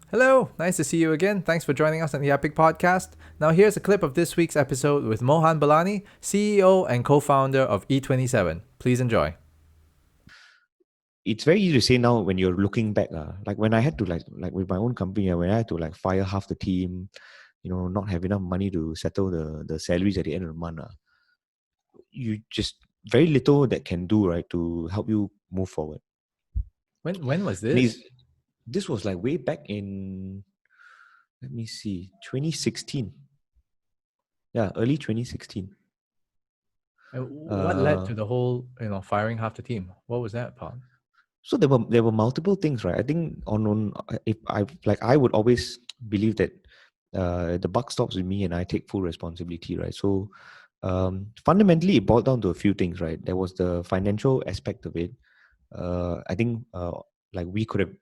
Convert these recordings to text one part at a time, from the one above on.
Hello, nice to see you again. Thanks for joining us on the EPIC podcast. Now, here's a clip of this week's episode with Mohan Belani, CEO and co founder of E27. Please enjoy. It's very easy to say now when you're looking back. Like when I had to like with my own company, when I had to like fire half the team, not have enough money to settle the salaries at the end of the month. You just very little that can do, right, to help you move forward. When was And this? this was like way back in, let me see, 2016. Yeah, early 2016. What led to the whole, firing half the team? What was that part? So there were multiple things, right? I think on if I would always believe that the buck stops with me and I take full responsibility, right? So fundamentally, it boiled down to a few things, right? There was the financial aspect of it. I think like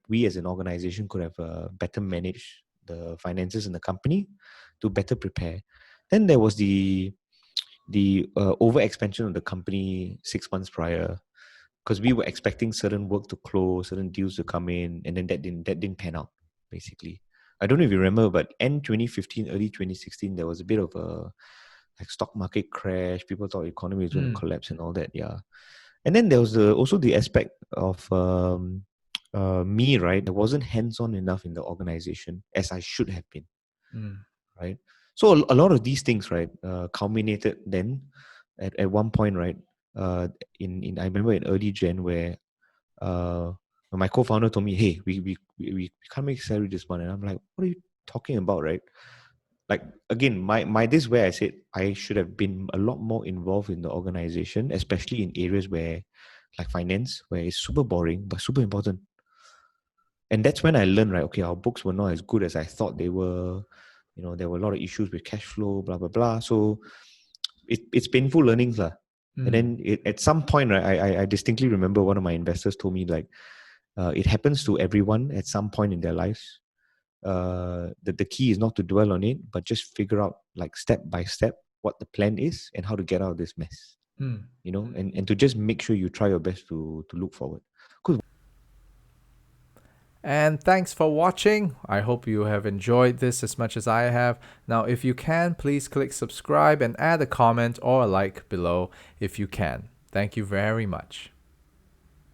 we as an organization could have better managed the finances in the company to better prepare. Then there was the over expansion of the company 6 months prior, because we were expecting certain work to close, certain deals to come in, and then that didn't pan out. Basically, I don't know if you remember, but end 2015, early 2016, there was a bit of a like stock market crash. People thought the economy was going to collapse and all that. Yeah, and then there was also the aspect of me, right? I wasn't hands-on enough in the organization as I should have been, right? So a lot of these things, right, culminated then at one point, right? In I remember in early Jan where my co-founder told me, "Hey, we can't make salary this month," and I'm like, "What are you talking about, right?" Like again, my this is where I said I should have been a lot more involved in the organization, especially in areas where like finance, where it's super boring but super important. And that's when I learned, right? Okay, our books were not as good as I thought they were. There were a lot of issues with cash flow, blah blah blah. So it's painful learnings, lah. And then at some point, right, I distinctly remember one of my investors told me like, it happens to everyone at some point in their lives. That the key is not to dwell on it, but just figure out like step by step what the plan is and how to get out of this mess. And to just make sure you try your best to look forward. And thanks for watching. I hope you have enjoyed this as much as I have. Now, if you can, please click subscribe and add a comment or a like below if you can. Thank you very much.